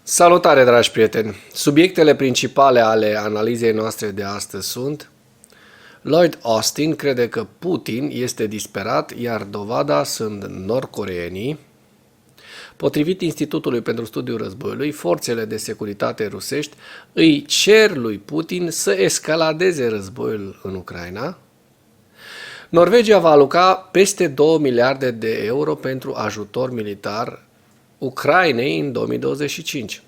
Salutare, dragi prieteni! Subiectele principale ale analizei noastre de astăzi sunt: Lloyd Austin crede că Putin este disperat, iar dovada sunt nord-coreenii. Potrivit Institutului pentru Studiul Războiului, forțele de securitate rusești îi cer lui Putin să escaladeze războiul în Ucraina. Norvegia va aloca peste 2 miliarde de euro pentru ajutor militar Ucrainei în 2025.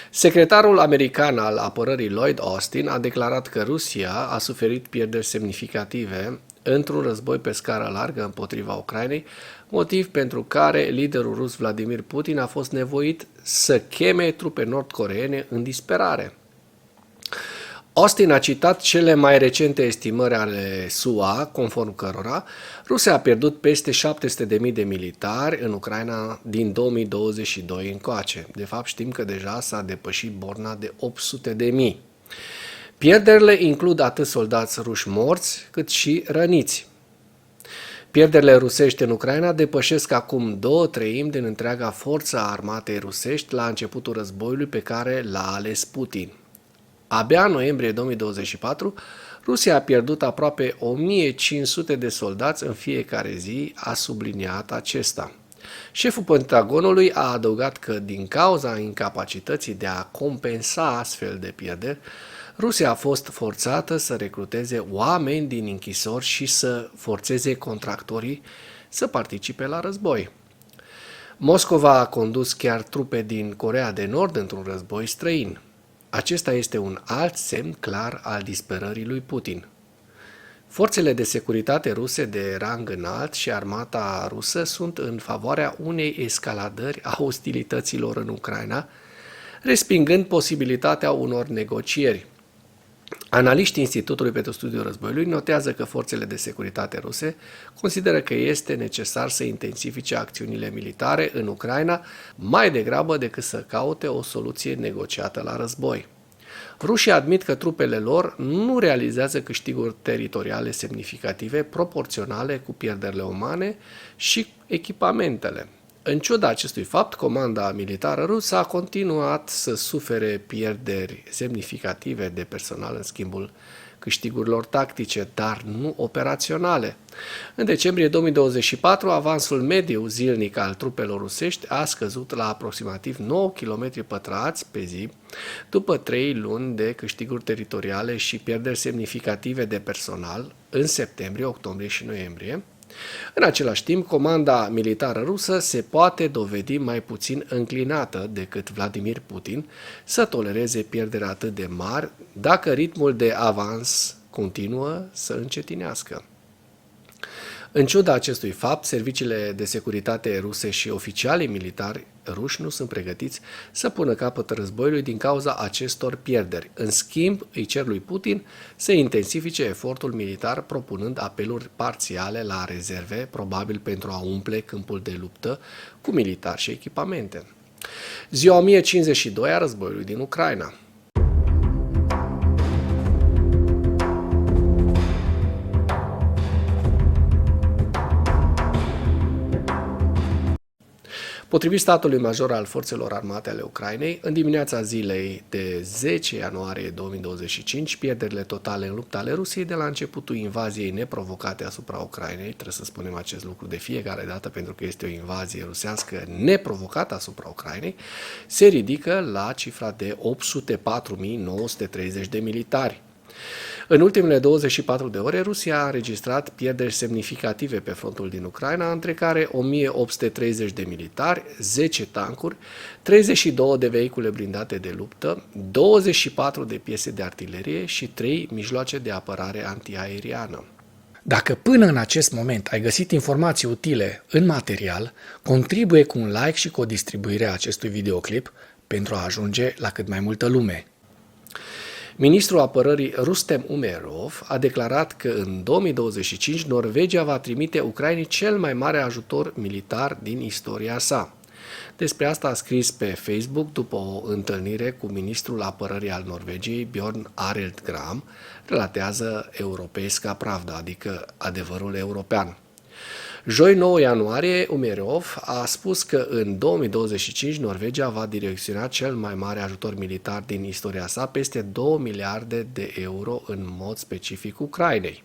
Secretarul american al apărării Lloyd Austin a declarat că Rusia a suferit pierderi semnificative într-un război pe scară largă împotriva Ucrainei, motiv pentru care liderul rus Vladimir Putin a fost nevoit să cheme trupe nord-coreene în disperare. Austin a citat cele mai recente estimări ale SUA, conform cărora Rusia a pierdut peste 700.000 de militari în Ucraina din 2022 încoace. De fapt, știm că deja s-a depășit borna de 800.000. Pierderile includ atât soldați ruși morți, cât și răniți. Pierderile rusești în Ucraina depășesc acum 2/3 din întreaga forță a armatei rusești la începutul războiului pe care l-a ales Putin. Abia în noiembrie 2024, Rusia a pierdut aproape 1500 de soldați în fiecare zi, a subliniat acesta. Șeful Pentagonului a adăugat că, din cauza incapacității de a compensa astfel de pierderi, Rusia a fost forțată să recruteze oameni din închisori și să forțeze contractorii să participe la război. Moscova a condus chiar trupe din Coreea de Nord într-un război străin. Acesta este un alt semn clar al disperării lui Putin. Forțele de securitate ruse de rang înalt și armata rusă sunt în favoarea unei escaladări a ostilităților în Ucraina, respingând posibilitatea unor negocieri. Analiștii Institutului pentru Studiul Războiului notează că forțele de securitate ruse consideră că este necesar să intensifice acțiunile militare în Ucraina mai degrabă decât să caute o soluție negociată la război. Rușii admit că trupele lor nu realizează câștiguri teritoriale semnificative proporționale cu pierderile umane și echipamentele. În ciuda acestui fapt, comanda militară rusă a continuat să sufere pierderi semnificative de personal în schimbul câștigurilor tactice, dar nu operaționale. În decembrie 2024, avansul mediu zilnic al trupelor rusești a scăzut la aproximativ 9 km pătrați pe zi, după 3 luni de câștiguri teritoriale și pierderi semnificative de personal în septembrie, octombrie și noiembrie. În același timp, comanda militară rusă se poate dovedi mai puțin înclinată decât Vladimir Putin să tolereze pierderi atât de mari dacă ritmul de avans continuă să încetinească. În ciuda acestui fapt, serviciile de securitate ruse și oficialii militari ruși nu sunt pregătiți să pună capăt războiului din cauza acestor pierderi. În schimb, îi cer lui Putin să intensifice efortul militar propunând apeluri parțiale la rezerve, probabil pentru a umple câmpul de luptă cu militari și echipamente. Ziua 1052 a războiului din Ucraina. Potrivit statului major al forțelor armate ale Ucrainei, în dimineața zilei de 10 ianuarie 2025, pierderile totale în lupta ale Rusiei de la începutul invaziei neprovocate asupra Ucrainei, trebuie să spunem acest lucru de fiecare dată pentru că este o invazie rusească neprovocată asupra Ucrainei, se ridică la cifra de 804.930 de militari. În ultimele 24 de ore, Rusia a înregistrat pierderi semnificative pe frontul din Ucraina, între care 1830 de militari, 10 tancuri, 32 de vehicule blindate de luptă, 24 de piese de artilerie și 3 mijloace de apărare antiaeriană. Dacă până în acest moment ai găsit informații utile în material, contribuie cu un like și cu o distribuire a acestui videoclip pentru a ajunge la cât mai multă lume. Ministrul apărării Rustem Umerov a declarat că în 2025 Norvegia va trimite Ucrainei cel mai mare ajutor militar din istoria sa. Despre asta a scris pe Facebook după o întâlnire cu ministrul apărării al Norvegiei, Bjorn Arild Gram, relatează Europeiska Pravda, adică adevărul european. Joi 9 ianuarie, Umerov a spus că în 2025 Norvegia va direcționa cel mai mare ajutor militar din istoria sa, peste 2 miliarde de euro în mod specific Ucrainei.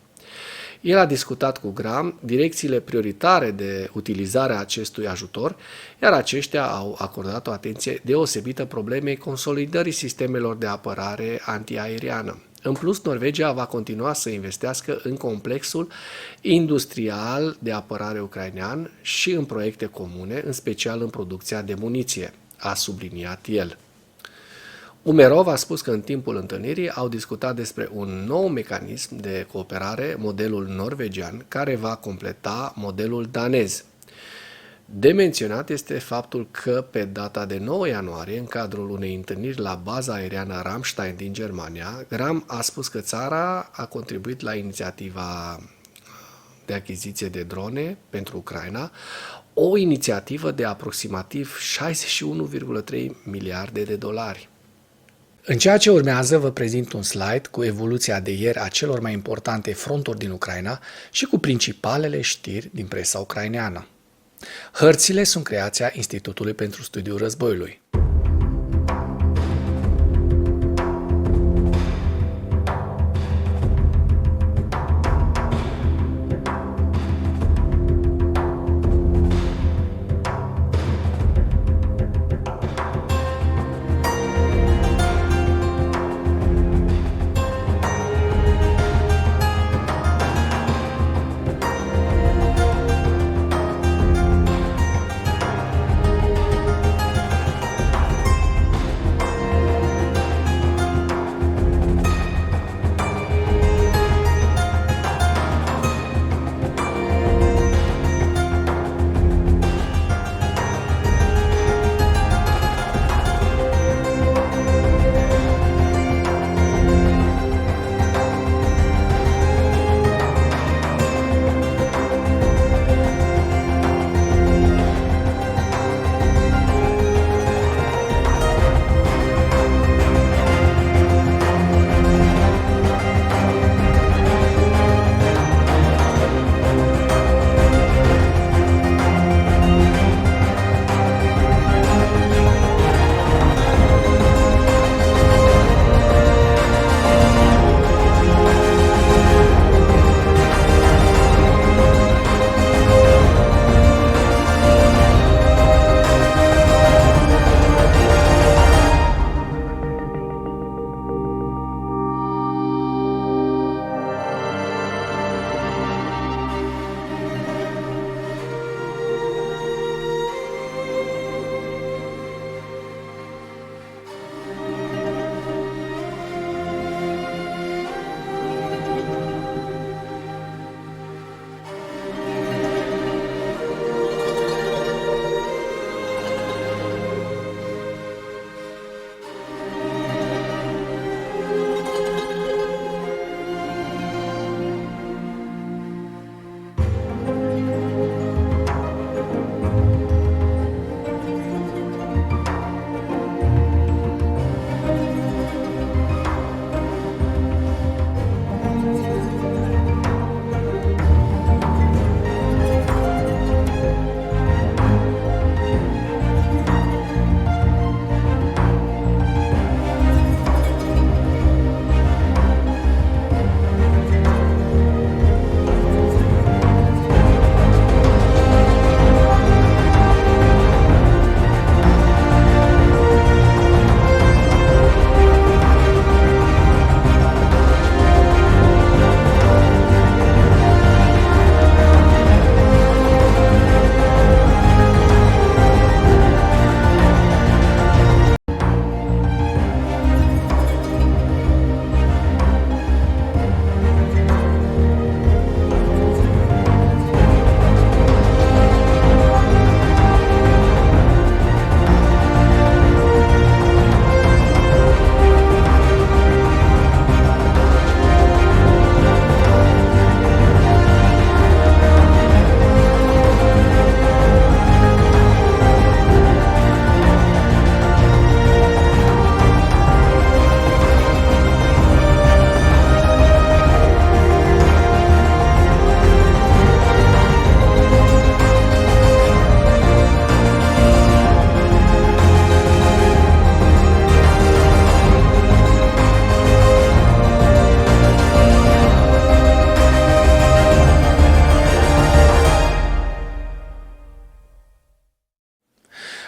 El a discutat cu Graham direcțiile prioritare de utilizare a acestui ajutor, iar aceștia au acordat o atenție deosebită problemei consolidării sistemelor de apărare antiaeriană. În plus, Norvegia va continua să investească în complexul industrial de apărare ucrainean și în proiecte comune, în special în producția de muniție, a subliniat el. Umerov a spus că în timpul întâlnirii au discutat despre un nou mecanism de cooperare, modelul norvegian, care va completa modelul danez. De menționat este faptul că pe data de 9 ianuarie, în cadrul unei întâlniri la baza aeriană Ramstein din Germania, Graham a spus că țara a contribuit la inițiativa de achiziție de drone pentru Ucraina, o inițiativă de aproximativ 61,3 miliarde de dolari. În ceea ce urmează, vă prezint un slide cu evoluția de ieri a celor mai importante fronturi din Ucraina și cu principalele știri din presa ucraineană. Hărțile sunt creația Institutului pentru Studiul Războiului.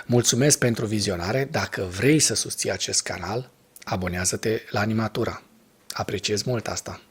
Mulțumesc pentru vizionare. Dacă vrei să susții acest canal, abonează-te la Animatura. Apreciez mult asta.